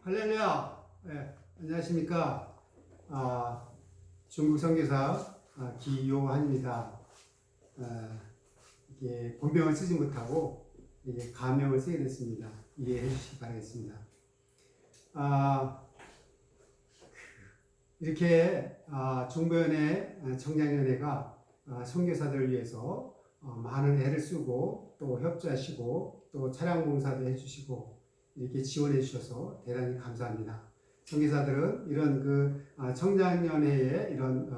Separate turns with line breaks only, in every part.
할렐루야. 안녕하십니까. 중국 선교사 기요한입니다. 이게 본명을 쓰지 못하고 이게 가명을 쓰게 됐습니다. 이해해 주시기 바라겠습니다. 이렇게 중보연회 청장연회가 선교사들을 위해서 많은 애를 쓰고 또 협조하시고 또 차량 봉사도 해주시고 이렇게 지원해 주셔서 대단히 감사합니다. 선교사들은 이런 청장연회의 이런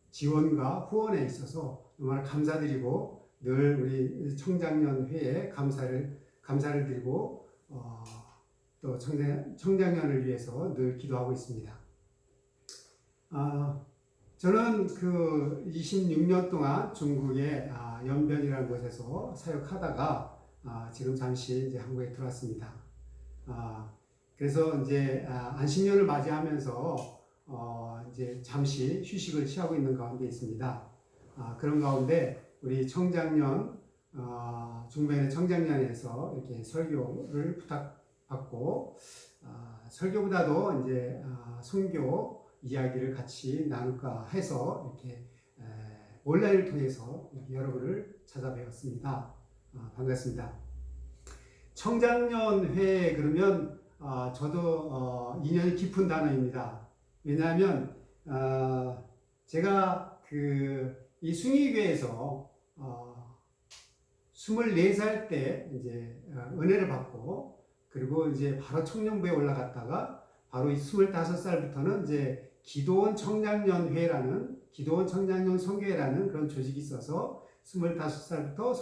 지원과 후원에 있어서 정말 감사드리고 늘 우리 청장연회에 감사를 드리고 또 청장년을 위해서 늘 기도하고 있습니다. 저는 26년 동안 중국의 연변이라는 곳에서 사역하다가 지금 잠시 이제 한국에 들어왔습니다. 그래서 이제 안식년을 맞이하면서 이제 잠시 휴식을 취하고 있는 가운데 있습니다. 그런 가운데 우리 청장년 중보연회 청장년에서 이렇게 설교를 부탁받고 설교보다도 이제 선교 이야기를 같이 나눌까 해서 이렇게 온라인을 통해서 여러분을 찾아뵈었습니다. 반갑습니다. 청장년회 그러면 저도 인연이 깊은 단어입니다. 왜냐하면 제가 이 숭의교회에서 24살 때 이제 은혜를 받고 그리고 이제 바로 청년부에 올라갔다가 바로 이 25살부터는 이제 기도원 청장년회라는 기도원 청장년 선교회라는 그런 조직이 있어서 25살부터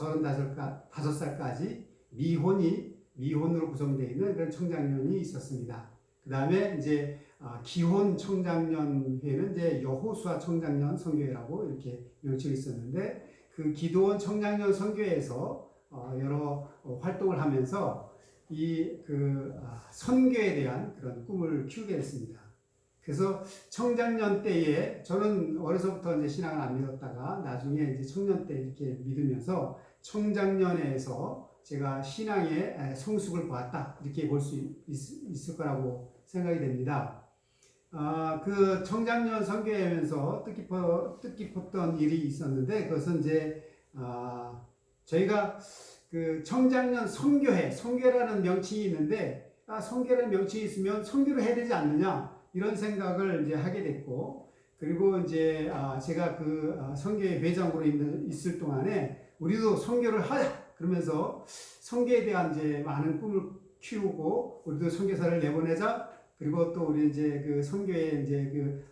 35살까지 미혼으로 구성되어 있는 그런 청장년이 있었습니다. 그 다음에 이제 기혼 청장년회는 이제 여호수아 청장년 선교회라고 이렇게 명칭이 있었는데 그 기도원 청장년 선교회에서 여러 활동을 하면서 이 선교에 대한 그런 꿈을 키우게 됐습니다. 그래서 청장년 때에 저는 어려서부터 이제 신앙을 안 믿었다가 나중에 이제 청년 때 이렇게 믿으면서 청장년에서 제가 신앙의 성숙을 보았다 이렇게 볼 수 있을 거라고 생각이 됩니다. 그 청장년 선교하면서 뜻깊었던 일이 있었는데 그것은 이제 저희가 그 청장년 선교회라는 명칭이 있는데 선교라는 명칭이 있으면 선교를 해야 되지 않느냐 이런 생각을 이제 하게 됐고 그리고 이제 제가 선교회 회장으로 있을 동안에 우리도 선교를 하자 그러면서 선교에 대한 이제 많은 꿈을 키우고 우리도 선교사를 내보내자 그리고 또 우리 이제 선교회 이제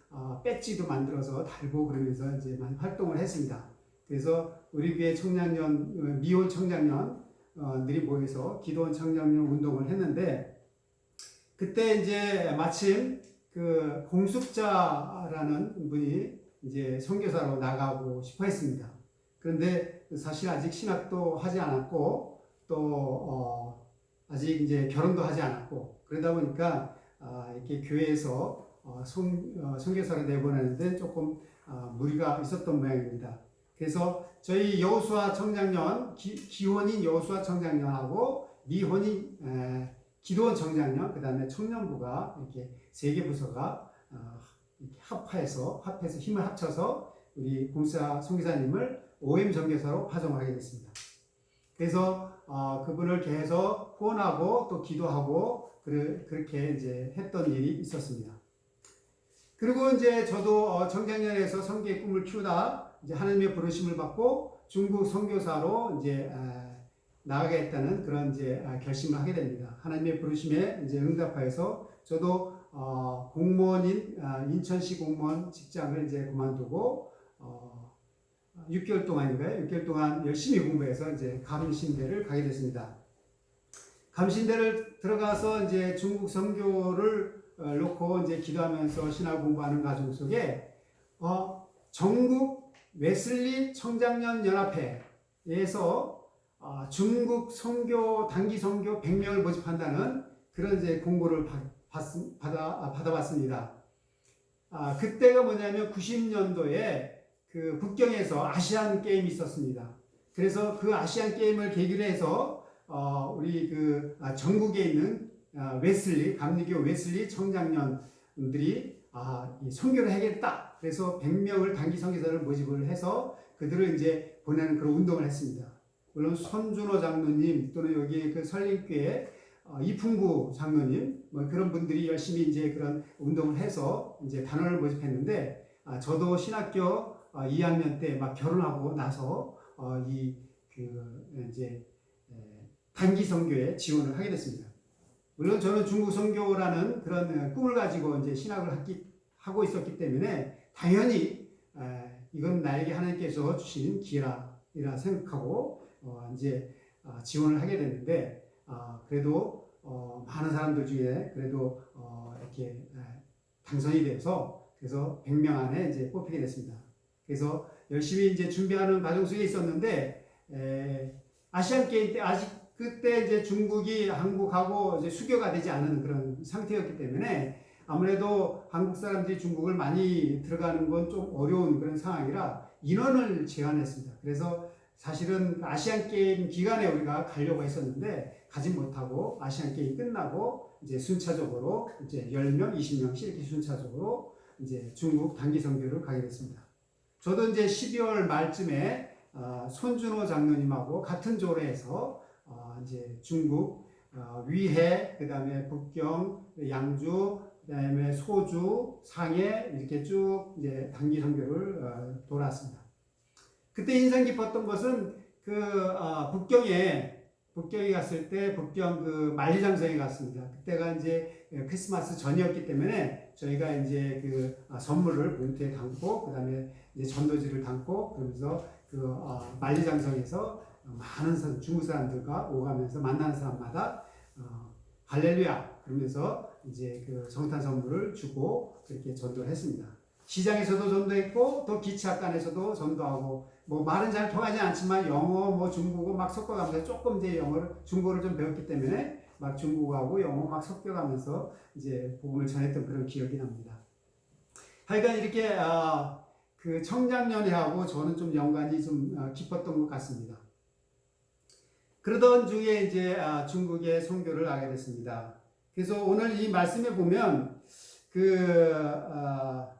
배지도 만들어서 달고 그러면서 이제 많이 활동을 했습니다. 그래서 우리 교회 청장년 미혼 청장년들이 모여서 기도원 청장년 운동을 했는데 그때 이제 마침 공숙자라는 분이 이제 선교사로 나가고 싶어 했습니다. 그런데 사실 아직 신학도 하지 않았고 또 아직 이제 결혼도 하지 않았고 그러다 보니까 이렇게 교회에서 선교사를 내보내는데 조금 무리가 있었던 모양입니다. 그래서 저희 여호수아 청장년 기혼인 여호수아 청장년하고 미혼인 기도원 청장년 그 다음에 청년부가 이렇게 세 개 부서가 이렇게 합해서 힘을 합쳐서 우리 공사 선교사님을 OM 선교사로 파송하게 됐습니다. 그래서 그분을 계속 후원하고 또 기도하고 그렇게 이제 했던 일이 있었습니다. 그리고 이제 저도 청장년에서 선교의 꿈을 키우다 이제 하나님의 부르심을 받고 중국 선교사로 이제 나가겠다는 그런 이제 결심을 하게 됩니다. 하나님의 부르심에 이제 응답하여서 저도 공무원인 인천시 공무원 직장을 이제 그만두고 6개월 동안인가요? 6개월 동안 열심히 공부해서 이제 감신대를 가게 됐습니다. 감신대를 들어가서 이제 중국 선교를 놓고 이제 기도하면서 신학 공부하는 과정 속에 전국 웨슬리 청장년 연합회에서 중국 단기 선교 100명을 모집한다는 그런 이제 공고를 받아봤습니다. 그때가 뭐냐면 90년도에 북경에서 아시안 게임이 있었습니다. 그래서 그 아시안 게임을 계기로 해서 우리 전국에 있는 웨슬리, 감리교 웨슬리 청장년들이 이 선교를 해야겠다. 그래서 100명을 단기 선교사를 모집을 해서 그들을 이제 보내는 그런 운동을 했습니다. 물론 손준호 장로님 또는 여기 그 설립교회 이풍구 장로님 뭐 그런 분들이 열심히 이제 그런 운동을 해서 이제 단원을 모집했는데 저도 신학교 2학년 때 막 결혼하고 나서 이제 단기 선교에 지원을 하게 됐습니다. 물론 저는 중국 선교라는 그런 꿈을 가지고 이제 신학을 하고 있었기 때문에 당연히 이건 나에게 하나님께서 주신 기회라 생각하고 이제 지원을 하게 됐는데 그래도 많은 사람들 중에 그래도 이렇게 당선이 돼서 그래서 100명 안에 이제 뽑히게 됐습니다. 그래서 열심히 이제 준비하는 과정 속에 있었는데 아시안 게임 때 아직 그때 이제 중국이 한국하고 이제 수교가 되지 않은 그런 상태였기 때문에 아무래도 한국 사람들이 중국을 많이 들어가는 건 좀 어려운 그런 상황이라 인원을 제한했습니다. 그래서 사실은 아시안 게임 기간에 우리가 가려고 했었는데 가지 못하고 아시안 게임 끝나고 이제 순차적으로 이제 10명, 20명씩 이렇게 순차적으로 이제 중국 단기 선교를 가게 됐습니다. 저도 이제 12월 말쯤에 손준호 장로님하고 같은 조례에서 이제 중국 위해, 그 다음에 북경, 양주, 그 다음에 소주, 상해 이렇게 쭉 이제 단기 선교를 돌았습니다. 그때 인상 깊었던 것은 북경에 갔을 때 북경 그 만리장성에 갔습니다. 그때가 이제 크리스마스 전이었기 때문에 저희가 이제 그 선물을 봉투에 담고 그 다음에 이제 전도지를 담고 그러면서 만리장성에서 많은 중국 사람들과 오가면서 만나는 사람마다 할렐루야 그러면서 이제 그 성탄 선물을 주고 그렇게 전도를 했습니다. 시장에서도 전도했고 또 기차간에서도 전도하고 뭐 말은 잘 통하지 않지만 영어 뭐 중국어 막 섞어가면서 조금 이제 중국어를 좀 배웠기 때문에 막 중국어하고 영어 막 섞여가면서 이제 복음을 전했던 그런 기억이 납니다. 하여간 이렇게 그 청장년회하고 저는 좀 연관이 좀 깊었던 것 같습니다. 그러던 중에 이제 중국에 선교를 하게 됐습니다. 그래서 오늘 이 말씀에 보면 그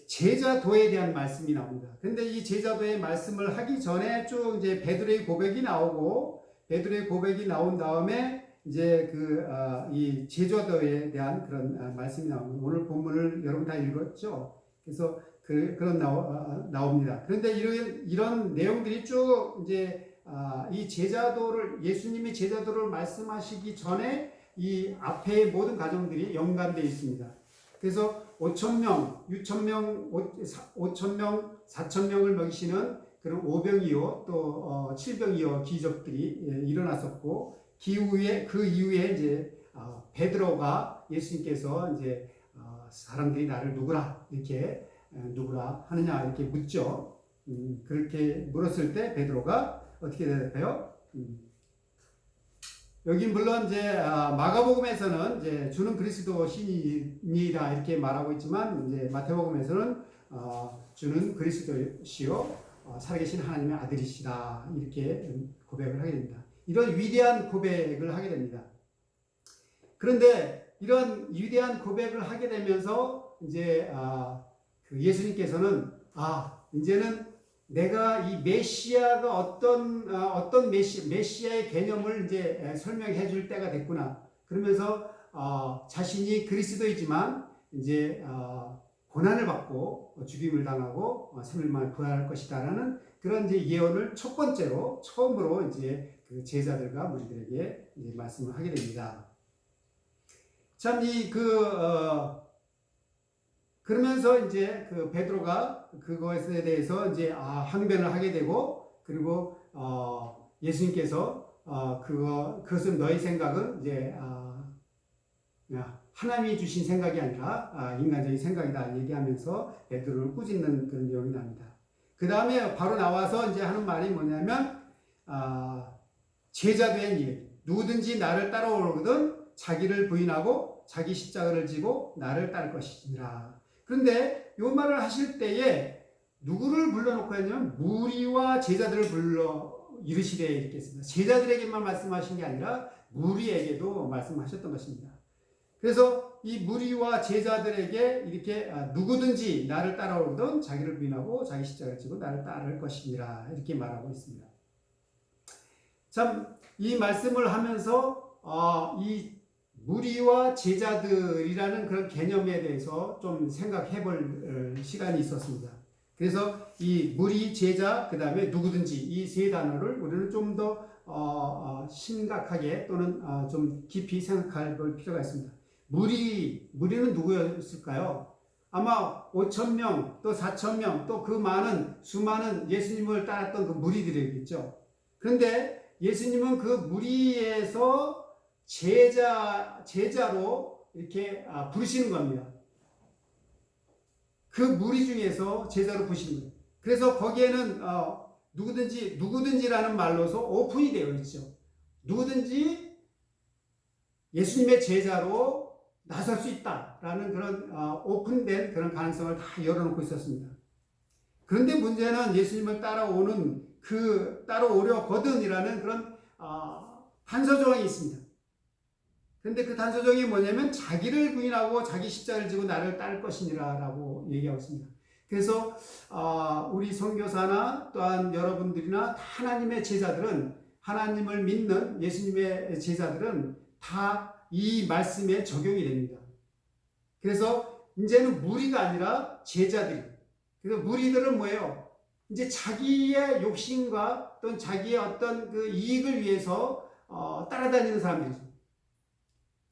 제자도에 대한 말씀이 나옵니다. 그런데 이 제자도의 말씀을 하기 전에 쭉 이제 베드로의 고백이 나오고 베드로의 고백이 나온 다음에 이제 이 제자도에 대한 그런 말씀이 나옵니다. 오늘 본문을 여러분 다 읽었죠? 그래서 그런 나옵니다. 그런데 이런 내용들이 쭉 이제 이 제자도를 예수님이 제자도를 말씀하시기 전에 이 앞에 모든 가정들이 연관되어 있습니다. 그래서 5,000명, 6,000명, 5,000명, 4,000명을 먹이시는 그런 오병이어 또 칠병이어 기적들이 일어났었고 그 이후에 이제 베드로가 예수님께서 이제 사람들이 나를 누구라 하느냐 이렇게 묻죠. 그렇게 물었을 때 베드로가 어떻게 대답해요? 여기 물론 이제 마가복음에서는 이제 주는 그리스도 신이니라 이렇게 말하고 있지만 이제 마태복음에서는 주는 그리스도시요 살아계신 하나님의 아들이시다 이렇게 고백을 하게 됩니다. 이런 위대한 고백을 하게 됩니다. 그런데 이런 위대한 고백을 하게 되면서 이제 그 예수님께서는 이제는 내가 이 메시아가 어떤 메시아의 개념을 이제 설명해 줄 때가 됐구나. 그러면서 자신이 그리스도이지만 이제 고난을 받고 죽임을 당하고 3일 만에 부활할 것이다라는 그런 이제 예언을 첫 번째로 처음으로 이제 그 제자들과 무리들에게 이제 말씀을 하게 됩니다. 참 그러면서 이제 그 베드로가 그것에 대해서 이제 항변을 하게 되고 그리고 예수님께서 그것은 너희 생각은 이제 하나님이 주신 생각이 아니라 인간적인 생각이다 얘기하면서 베드로를 꾸짖는 그런 내용이 납니다. 그 다음에 바로 나와서 이제 하는 말이 뭐냐면 제자된 일 누구든지 나를 따라오거든 자기를 부인하고 자기 십자가를 지고 나를 따를 것이니라. 그런데 이 말을 하실 때에 누구를 불러놓고 했냐면 무리와 제자들을 불러 이르시되 이렇게 했습니다. 제자들에게만 말씀하신 게 아니라 무리에게도 말씀하셨던 것입니다. 그래서 이 무리와 제자들에게 이렇게 누구든지 나를 따라오든 자기를 부인하고 자기 십자가를 지고 나를 따를 것이니라 이렇게 말하고 있습니다. 참 이 말씀을 하면서 이 무리와 제자들이라는 그런 개념에 대해서 좀 생각해 볼 시간이 있었습니다. 그래서 이 무리, 제자, 그 다음에 누구든지 이 세 단어를 우리는 좀 더 심각하게 또는 좀 깊이 생각할 필요가 있습니다. 무리는 누구였을까요? 아마 5,000명, 또 4,000명, 또 그 많은 수많은 예수님을 따랐던 그 무리들이겠죠. 그런데 예수님은 그 무리에서 제자로 이렇게 부르시는 겁니다. 그 무리 중에서 제자로 부르시는 거예요. 그래서 거기에는 누구든지라는 말로서 오픈이 되어 있죠. 누구든지 예수님의 제자로 나설 수 있다라는 그런 오픈된 그런 가능성을 다 열어놓고 있었습니다. 그런데 문제는 예수님을 따라오려거든이라는 그런 단서조항이 있습니다. 그런데 그 단서조항이 뭐냐면 자기를 부인하고 자기 십자가를 지고 나를 따를 것이니라 라고 얘기하고 있습니다. 그래서 우리 선교사나 또한 여러분들이나 하나님의 제자들은, 하나님을 믿는 예수님의 제자들은 다 이 말씀에 적용이 됩니다. 그래서 이제는 무리가 아니라 제자들이. 그래서 무리들은 뭐예요? 이제 자기의 욕심과 또는 자기의 어떤 그 이익을 위해서 따라다니는 사람들이죠.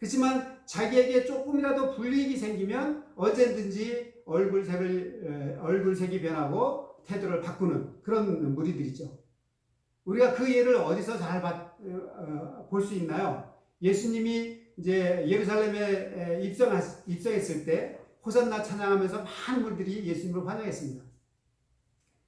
그렇지만 자기에게 조금이라도 불이익이 생기면 언제든지 얼굴색이 변하고 태도를 바꾸는 그런 무리들이죠. 우리가 그 예를 어디서 잘 볼 수 있나요? 예수님이 이제 예루살렘에 입성했을 때 호산나 찬양하면서 많은 무리들이 예수님을 환영했습니다.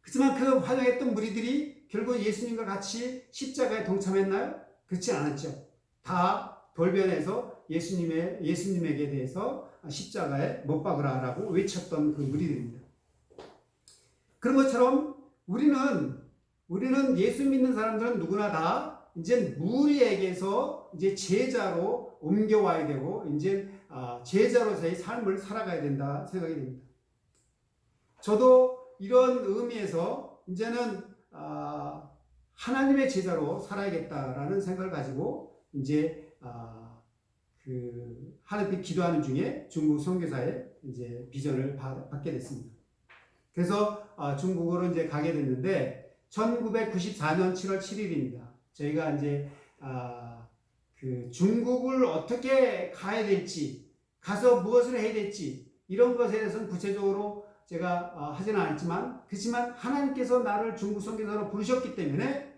그렇지만 그 환영했던 무리들이 결국 예수님과 같이 십자가에 동참했나요? 그렇지 않았죠. 다 돌변해서 예수님에게 대해서 십자가에 못 박으라라고 외쳤던 그 무리들입니다. 그런 것처럼 우리는 예수 믿는 사람들은 누구나 다 이제 무리에게서 이제 제자로 옮겨와야 되고 이제 제자로서의 삶을 살아가야 된다 생각이 됩니다. 저도 이런 의미에서 이제는 하나님의 제자로 살아야겠다라는 생각을 가지고 이제 하나님께 기도하는 중에 중국 선교사의 이제 비전을 받게 됐습니다. 그래서 중국으로 이제 가게 됐는데 1994년 7월 7일입니다. 저희가 이제 그 중국을 어떻게 가야 될지, 가서 무엇을 해야 될지 이런 것에 대해서는 구체적으로 제가 하지는 않았지만, 그렇지만 하나님께서 나를 중국 선교사로 부르셨기 때문에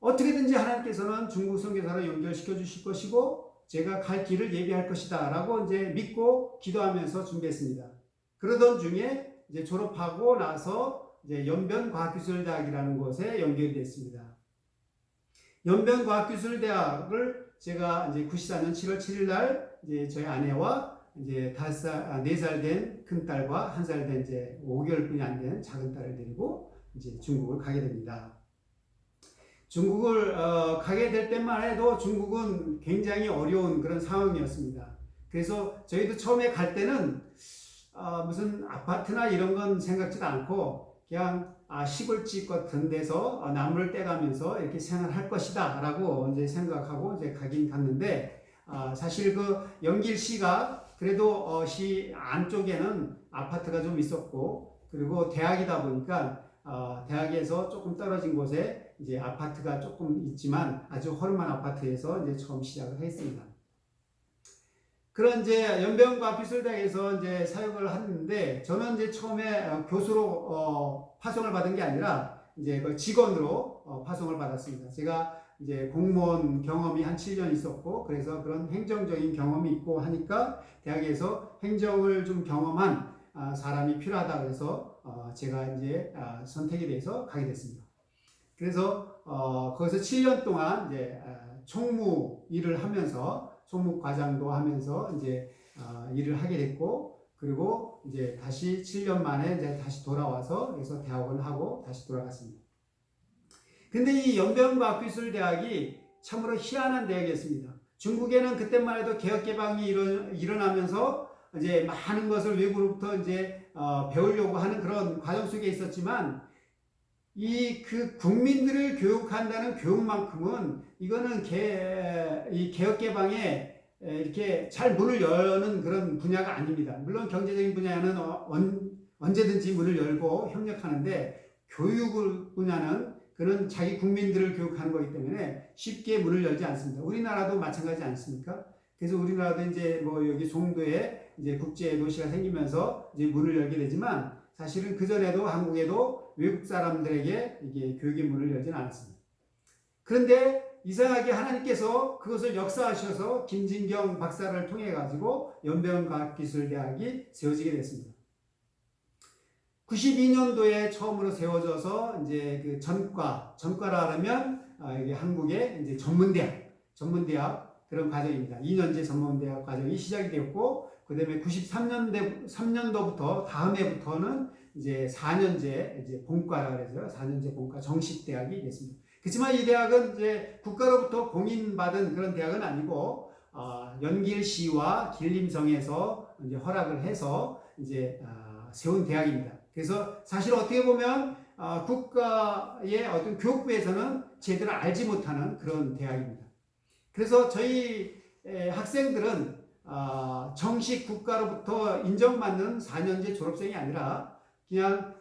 어떻게든지 하나님께서는 중국 선교사로 연결시켜 주실 것이고 제가 갈 길을 예비할 것이다 라고 이제 믿고 기도하면서 준비했습니다. 그러던 중에 이제 졸업하고 나서 이제 연변과학기술대학이라는 곳에 연결이 됐습니다. 연변과학기술대학을 제가 이제 94년 7월 7일 날 이제 저희 아내와 이제 4살 된 큰딸과 1살 된 이제 5개월뿐이 안 된 작은 딸을 데리고 이제 중국을 가게 됩니다. 중국을 가게 될 때만 해도 중국은 굉장히 어려운 그런 상황이었습니다. 그래서 저희도 처음에 갈 때는 무슨 아파트나 이런 건 생각지도 않고 그냥 시골집 같은 데서 나무를 떼가면서 이렇게 생활할 것이다 라고 이제 생각하고 이제 가긴 갔는데 사실 그 연길시가 그래도 시 안쪽에는 아파트가 좀 있었고, 그리고 대학이다 보니까 대학에서 조금 떨어진 곳에 이제 아파트가 조금 있지만 아주 허름한 아파트에서 이제 처음 시작을 했습니다. 그런 이제 연변과학기술대학에서 이제 사역을 했는데, 저는 이제 처음에 교수로 파송을 받은 게 아니라 이제 그 직원으로 파송을 받았습니다. 제가 이제 공무원 경험이 한 7년 있었고, 그래서 그런 행정적인 경험이 있고 하니까 대학에서 행정을 좀 경험한 사람이 필요하다 그래서 제가 이제 선택이 돼서 가게 됐습니다. 그래서 거기서 7년 동안 이제 총무 일을 하면서 총무 과장도 하면서 이제 일을 하게 됐고, 그리고 이제 다시 7년 만에 이제 다시 돌아와서 그래서 대학원 하고 다시 돌아갔습니다. 근데 이 연변과학기술대학이 참으로 희한한 대학이었습니다. 중국에는 그때만 해도 개혁개방이 일어나면서 이제 많은 것을 외국으로부터 이제 배우려고 하는 그런 과정 속에 있었지만 그 국민들을 교육한다는 교육만큼은 이거는 이 개혁개방에 이렇게 잘 문을 여는 그런 분야가 아닙니다. 물론 경제적인 분야는 언제든지 문을 열고 협력하는데 교육 분야는 그런 자기 국민들을 교육하는 거기 때문에 쉽게 문을 열지 않습니다. 우리나라도 마찬가지 않습니까? 그래서 우리나라도 이제 뭐 여기 송도에 이제 국제 도시가 생기면서 이제 문을 열게 되지만 사실은 그 전에도 한국에도 외국 사람들에게 이게 교육의 문을 열지는 않았습니다. 그런데 이상하게 하나님께서 그것을 역사하셔서 김진경 박사를 통해 가지고 연변과학기술대학이 세워지게 됐습니다. 92년도에 처음으로 세워져서 이제 그 전과라 하면 이게 한국의 이제 전문대학 그런 과정입니다. 2년제 전문대학 과정이 시작이 되었고, 그 다음에 93년도부터 다음 해부터는 이제 4년제 이제 본과라 그래서 4년제 본과 정식 대학이 됐습니다. 그렇지만 이 대학은 이제 국가로부터 공인받은 그런 대학은 아니고 연길시와 길림성에서 이제 허락을 해서 이제 세운 대학입니다. 그래서 사실 어떻게 보면 국가의 어떤 교육부에서는 제대로 알지 못하는 그런 대학입니다. 그래서 저희 학생들은 정식 국가로부터 인정받는 4년제 졸업생이 아니라 그냥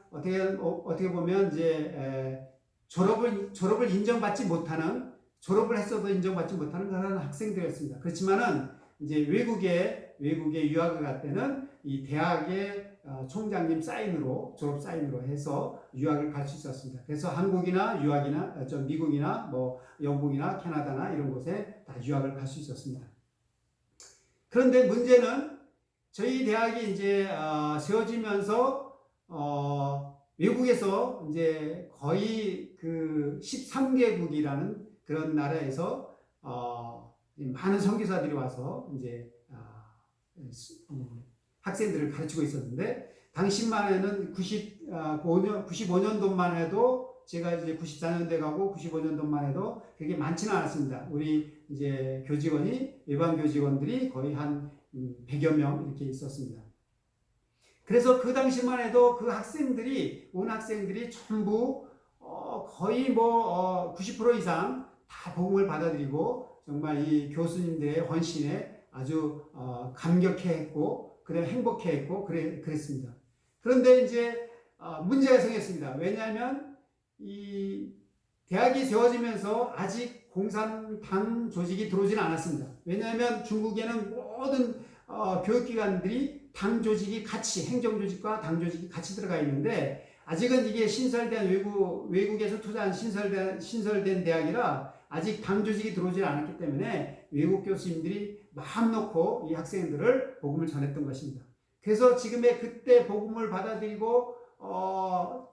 어떻게 보면 이제 졸업을 인정받지 못하는, 졸업을 했어도 인정받지 못하는 그런 학생들이었습니다. 그렇지만은 이제 외국에 유학을 갈 때는 이 대학의 총장님 사인으로, 졸업 사인으로 해서 유학을 갈 수 있었습니다. 그래서 한국이나 미국이나 뭐 영국이나 캐나다나 이런 곳에 다 유학을 갈 수 있었습니다. 그런데 문제는 저희 대학이 이제 세워지면서 외국에서 이제 거의 그 13개국이라는 그런 나라에서 많은 선교사들이 와서 이제 학생들을 가르치고 있었는데, 당시만 해는 95년도만 해도, 제가 이제 94년대 가고 95년도만 해도 그게 많지는 않았습니다. 우리 이제 일반 교직원들이 거의 한 100여 명 이렇게 있었습니다. 그래서 그 당시만 해도 그 온 학생들이 전부 거의 뭐 90% 이상 다 복음을 받아들이고 정말 이 교수님들의 헌신에 아주 감격해했고, 그래 행복해했고 그랬습니다. 그런데 이제 문제가 생겼습니다. 왜냐하면 이 대학이 세워지면서 아직 공산당 조직이 들어오지는 않았습니다. 왜냐하면 중국에는 모든 교육기관들이 당 조직이 같이, 행정 조직과 당 조직이 같이 들어가 있는데, 아직은 이게 신설된 외국에서 투자한 신설된 대학이라 아직 당 조직이 들어오지 않았기 때문에 외국 교수님들이 마음 놓고 이 학생들을 복음을 전했던 것입니다. 그래서 지금의 그때 복음을 받아들이고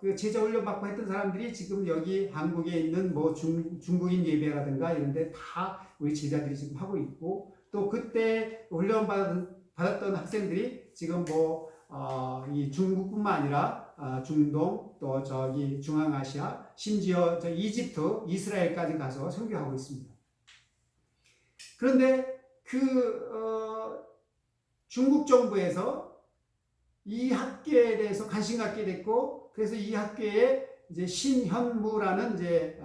그 제자 훈련 받고 했던 사람들이 지금 여기 한국에 있는 뭐 중국인 예배라든가 이런 데 다 우리 제자들이 지금 하고 있고, 또 그때 훈련 받았던 학생들이 지금 이 중국뿐만 아니라 중동, 또 저기 중앙아시아, 심지어 이집트, 이스라엘까지 가서 선교하고 있습니다. 그런데 중국 정부에서 이 학교에 대해서 관심 갖게 됐고, 그래서 이 학교에 이제 신현무라는 이제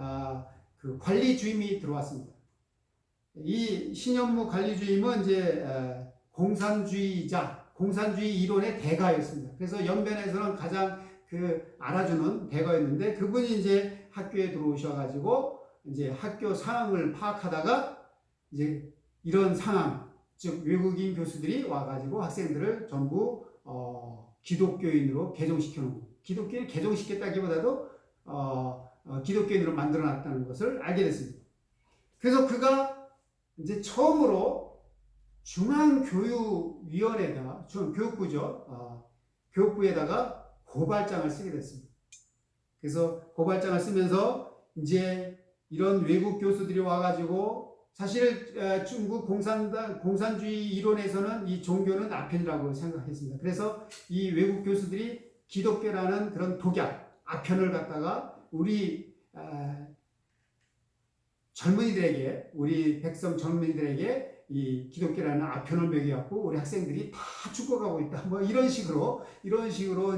그 관리주임이 들어왔습니다. 이 신현무 관리주임은 이제 공산주의 이론의 대가였습니다. 그래서 연변에서는 가장 알아주는 대가였는데, 그분이 이제 학교에 들어오셔가지고 이제 학교 상황을 파악하다가 이제 이런 상황, 즉 외국인 교수들이 와가지고 학생들을 전부 기독교인으로 개종시켜놓은, 기독교인 개종시켰다기보다도 기독교인으로 만들어놨다는 것을 알게 됐습니다. 그래서 그가 이제 처음으로 교육부에다가 고발장을 쓰게 됐습니다. 그래서 고발장을 쓰면서 이제 이런 외국 교수들이 와가지고, 사실 중국 공산주의 이론에서는 이 종교는 아편이라고 생각했습니다. 그래서 이 외국 교수들이 기독교라는 그런 독약, 아편을 갖다가 우리 젊은이들에게, 우리 백성 젊은이들에게 이 기독교라는 아편을 먹여갖고 우리 학생들이 다 죽어가고 있다. 뭐 이런 식으로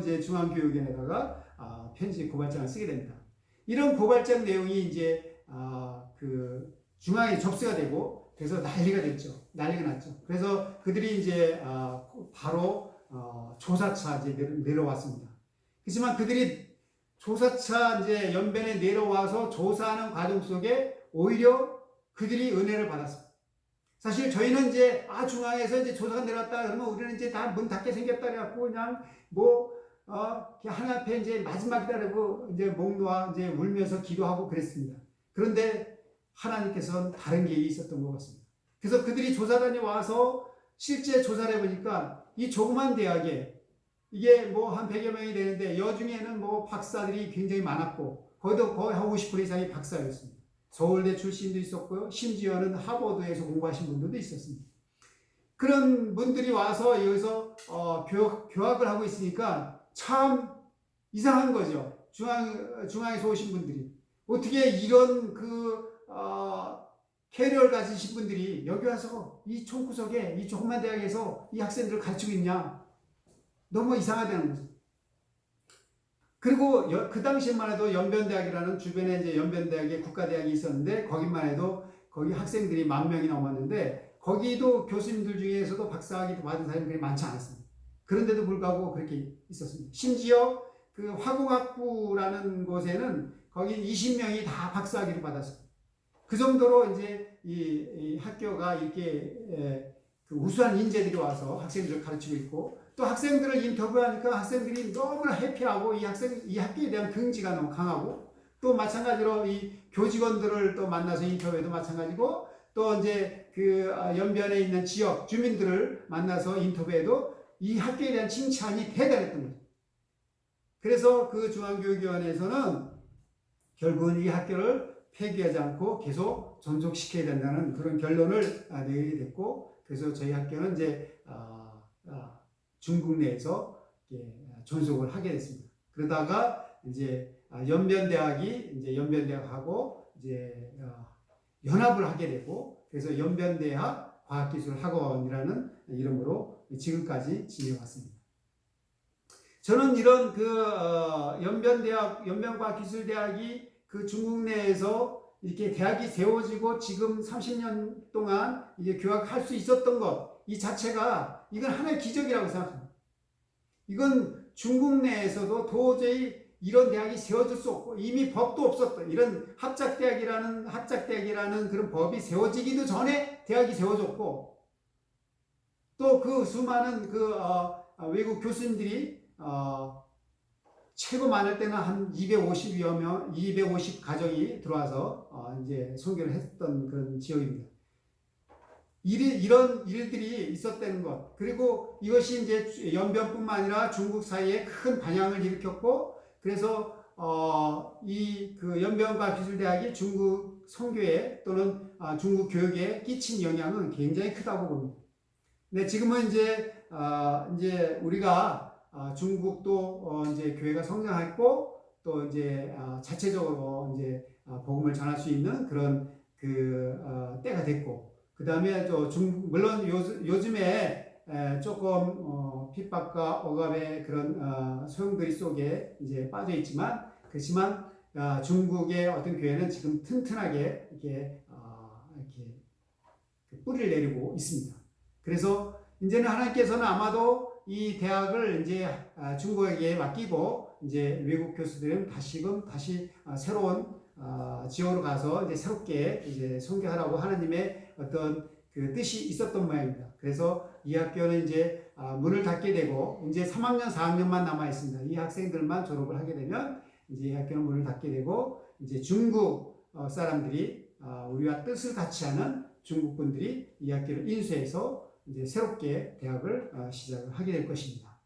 이제 중앙교육원에다가 편지 고발장을 쓰게 됩니다. 이런 고발장 내용이 이제 그 중앙에 접수가 되고 그래서 난리가 났죠. 그래서 그들이 이제 바로 조사차 이제 내려왔습니다. 그렇지만 그들이 조사차 이제 연변에 내려와서 조사하는 과정 속에 오히려 그들이 은혜를 받았습니다. 사실 저희는 이제 중앙에서 이제 조사가 내려왔다 그러면 우리는 이제 다 문 닫게 생겼다 그래갖고 그냥 하나님 앞에 이제 마지막이다라고 이제 목 놓아 이제 울면서 기도하고 그랬습니다. 그런데 하나님께서는 다른 계획이 있었던 것 같습니다. 그래서 그들이 조사단이 와서 실제 조사를 해보니까 이 조그만 대학에 이게 뭐 한 100여 명이 되는데 여중에는 뭐 박사들이 굉장히 많았고 거기도 거의 한 50% 이상이 박사였습니다. 서울대 출신도 있었고요. 심지어는 하버드에서 공부하신 분들도 있었습니다. 그런 분들이 와서 여기서 교학을 하고 있으니까 참 이상한 거죠. 중앙에서 오신 분들이 어떻게 이런 캐리어를 가지신 분들이 여기 와서 이 총구석에 이 조그만 대학에서 이 학생들을 가르치고 있냐. 너무 이상하다는 거죠. 그리고 그 당시에만 해도 연변대학이라는 주변에 이제 연변대학에 국가대학이 있었는데 거기만 해도 거기 학생들이 10,000명이 넘었는데 거기도 교수님들 중에서도 박사학위 받은 사람들이 많지 않았습니다. 그런데도 불구하고 그렇게 있었습니다. 심지어 그 화공학부라는 곳에는 거기 20명이 다 박사학위를 받았습니다. 그 정도로 이제 이 학교가 이렇게 그 우수한 인재들이 와서 학생들을 가르치고 있고 또 학생들을 인터뷰하니까 학생들이 너무나 해피하고 이 학교에 대한 긍지가 너무 강하고 또 마찬가지로 이 교직원들을 또 만나서 인터뷰해도 마찬가지고 또 이제 그 연변에 있는 지역 주민들을 만나서 인터뷰해도 이 학교에 대한 칭찬이 대단했던 거죠. 그래서 그 중앙교육위원회에서는 결국은 이 학교를 폐기하지 않고 계속 존속시켜야 된다는 그런 결론을 내리게 됐고 그래서 저희 학교는 이제 중국 내에서 존속을 하게 됐습니다. 그러다가 이제 연변대학이 이제 연변대학하고 이제 연합을 하게 되고 그래서 연변대학 과학기술학원이라는 이름으로 지금까지 지내왔습니다. 저는 이런 연변과학기술대학이 그 중국 내에서 이렇게 대학이 세워지고 지금 30년 동안 이제 교학할 수 있었던 것, 이 자체가 이건 하나의 기적이라고 생각합니다. 이건 중국 내에서도 도저히 이런 대학이 세워질 수 없고 이미 법도 없었던 이런 합작대학이라는 그런 법이 세워지기도 전에 대학이 세워졌고 또 그 수많은 외국 교수님들이 최고 많을 때는 한 250여 명, 250 가정이 들어와서 이제 선교를 했던 그런 지역입니다. 이런 일들이 있었다는 것, 그리고 이것이 이제 연변뿐만 아니라 중국 사이에 큰 반향을 일으켰고, 그래서 그 연변과학기술대학이 중국 선교에 또는 중국 교육에 끼친 영향은 굉장히 크다고 봅니다. 근데 지금은 이제 우리가 중국도 이제 교회가 성장했고 또 이제 자체적으로 이제 복음을 전할 수 있는 그런 때가 됐고 그 다음에 물론 요즘에 조금 핍박과 억압의 그런 소용돌이 속에 이제 빠져 있지만 그렇지만 중국의 어떤 교회는 지금 튼튼하게 이렇게 뿌리를 내리고 있습니다. 그래서 이제는 하나님께서는 아마도 이 대학을 이제 중국에게 맡기고 이제 외국 교수들은 다시 새로운 지역으로 가서 이제 새롭게 이제 선교하라고 하나님의 어떤 그 뜻이 있었던 모양입니다. 그래서 이 학교는 이제 문을 닫게 되고 이제 3학년, 4학년만 남아 있습니다. 이 학생들만 졸업을 하게 되면 이제 이 학교는 문을 닫게 되고 이제 중국 사람들이 우리와 뜻을 같이 하는 중국 분들이 이 학교를 인수해서 이제 새롭게 대학을 시작을 하게 될 것입니다.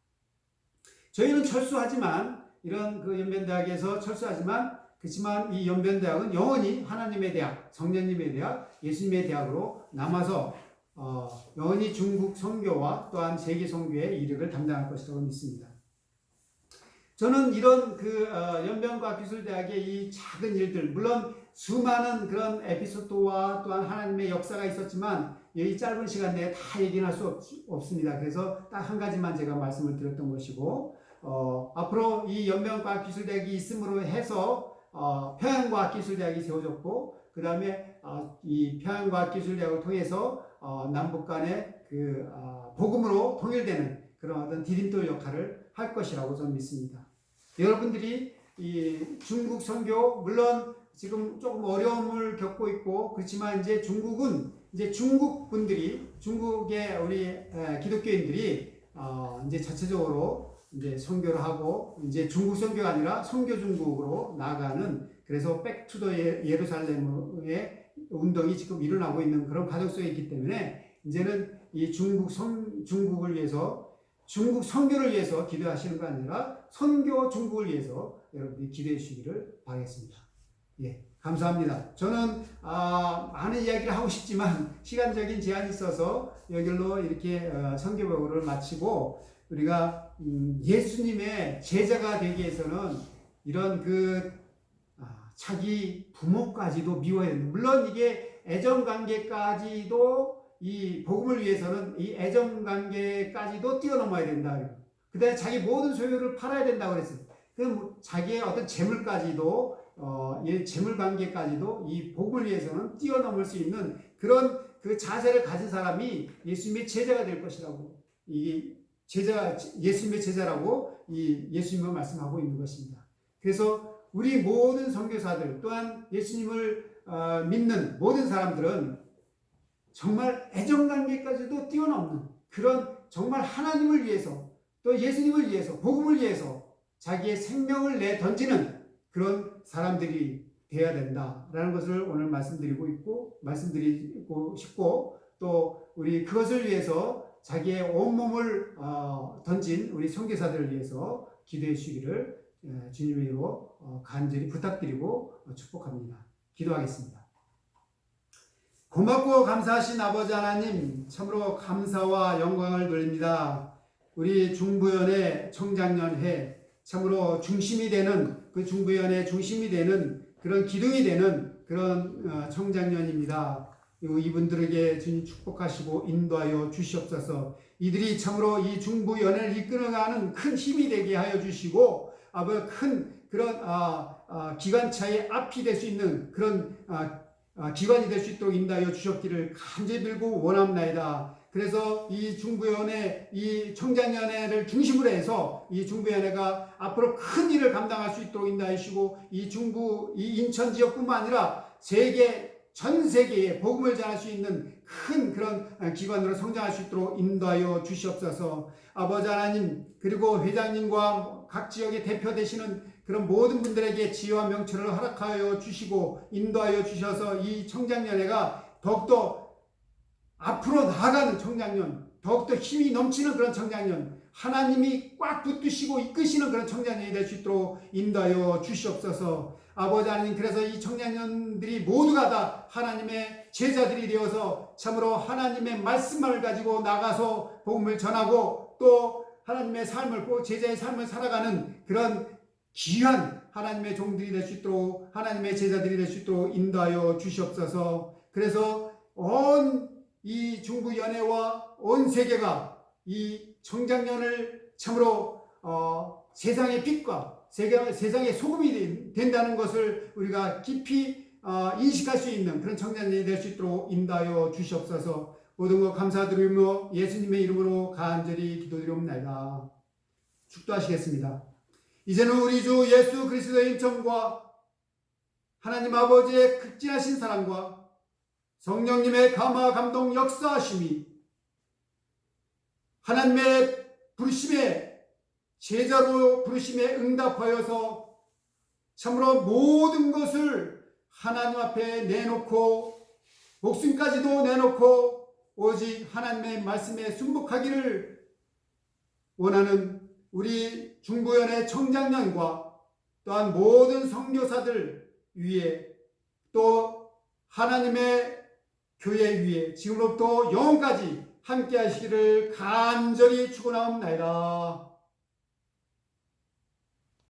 저희는 철수하지만 이런 그 연변대학에서 철수하지만 그렇지만 이 연변대학은 영원히 하나님의 대학, 성령님의 대학, 예수님의 대학으로 남아서 영원히 중국 선교와 또한 세계 선교의 이력을 담당할 것이라고 믿습니다. 저는 이런 연변과학기술대학의 이 작은 일들, 물론 수많은 그런 에피소드와 또한 하나님의 역사가 있었지만 이 짧은 시간 내에 다 얘기할 수 없습니다. 그래서 딱 한 가지만 제가 말씀을 드렸던 것이고, 앞으로 이 연명과학기술대학이 있음으로 해서 평양과학기술대학이 세워졌고, 그 다음에 이 평양과학기술대학을 통해서 남북 간의 그 복음으로 통일되는 그런 어떤 디딤돌 역할을 할 것이라고 저는 믿습니다. 여러분들이 이 중국 선교, 물론 지금 조금 어려움을 겪고 있고, 그렇지만 이제 중국은 이제 중국 분들이, 중국의 우리 기독교인들이 이제 자체적으로 이제 선교를 하고, 이제 중국 선교가 아니라 선교 중국으로 나아가는, 그래서 백투더 예루살렘의 운동이 지금 일어나고 있는 그런 과정 속에 있기 때문에 이제는 이 중국을 위해서, 중국 선교를 위해서 기도하시는 거 아니라 선교 중국을 위해서 여러분들이 기도해 주시기를 바라겠습니다. 예, 감사합니다. 저는 많은 이야기를 하고 싶지만 시간적인 제한이 있어서 여기로 이렇게 선교복을 마치고, 우리가 예수님의 제자가 되기 위해서는 이런 자기 부모까지도 미워야 된다. 물론 이게 애정관계까지도, 이 복음을 위해서는 이 애정관계까지도 뛰어넘어야 된다. 그 다음에 자기 모든 소유를 팔아야 된다고 그랬어요. 그럼 자기의 어떤 재물까지도, 이 재물관계까지도 이 복음을 위해서는 뛰어넘을 수 있는 그런 그 자세를 가진 사람이 예수님의 제자가 될 것이라고, 이 예수님의 제자라고 이 예수님은 말씀하고 있는 것입니다. 그래서 우리 모든 선교사들, 또한 예수님을 믿는 모든 사람들은 정말 애정관계까지도 뛰어넘는 그런, 정말 하나님을 위해서, 또 예수님을 위해서, 복음을 위해서 자기의 생명을 내 던지는 그런 사람들이 되어야 된다라는 것을 오늘 말씀드리고 싶고, 또 우리 그것을 위해서 자기의 온몸을 던진 우리 선교사들을 위해서 기도해 주시기를 주님의 이름으로 간절히 부탁드리고 축복합니다. 기도하겠습니다. 고맙고 감사하신 아버지 하나님, 참으로 감사와 영광을 돌립니다. 우리 중부연의 청장년회, 참으로 중심이 되는, 그 중부연의 중심이 되는 그런 기둥이 되는 그런 청장년입니다. 이분들에게 주님 축복하시고 인도하여 주시옵소서. 이들이 참으로 이 중부연회를 이끌어가는 큰 힘이 되게 하여 주시고, 큰 그런 기관차의 앞이 될 수 있는 그런 기관이 될 수 있도록 인도하여 주셨기를 간절히 빌고 원합나이다. 그래서 이 중부연회, 이 청장연회를 중심으로 해서 이 중부연회가 앞으로 큰 일을 감당할 수 있도록 인도하여 주시고, 이 인천 지역뿐만 아니라 전 세계에 복음을 전할 수 있는 큰 그런 기관으로 성장할 수 있도록 인도하여 주시옵소서. 아버지 하나님, 그리고 회장님과 각 지역의 대표 되시는 그런 모든 분들에게 지혜와 명철을 허락하여 주시고 인도하여 주셔서 이 청장년회가 더욱더 앞으로 나아가는 청장년, 더욱더 힘이 넘치는 그런 청장년, 하나님이 꽉 붙드시고 이끄시는 그런 청장년이 될 수 있도록 인도하여 주시옵소서. 아버지 하나님, 그래서 이 청장년들이 모두가 다 하나님의 제자들이 되어서 참으로 하나님의 말씀만을 가지고 나가서 복음을 전하고, 또 하나님의 삶을, 제자의 삶을 살아가는 그런 귀한 하나님의 종들이 될 수 있도록, 하나님의 제자들이 될 수 있도록 인도하여 주시옵소서. 그래서 온 이 중부연회와 온 세계가 이 청장년을 참으로 세상의 빛과 세상의 소금이 된다는 것을 우리가 깊이 인식할 수 있는 그런 청장년이 될 수 있도록 인도하여 주시옵소서. 모든 것 감사드리며 예수님의 이름으로 간절히 기도드리옵나이다. 축도하시겠습니다. 이제는 우리 주 예수 그리스도의 임종과 하나님 아버지의 극진하신 사랑과 성령님의 감화 감동 역사하심이 하나님의 부르심에, 제자로 부르심에 응답하여서 참으로 모든 것을 하나님 앞에 내놓고 목숨까지도 내놓고 오직 하나님의 말씀에 순복하기를 원하는 우리 중부연의 청장년과 또한 모든 선교사들 위에, 또 하나님의 교회 위에 지금부터 영원까지 함께 하시기를 간절히 축원하옵나이다.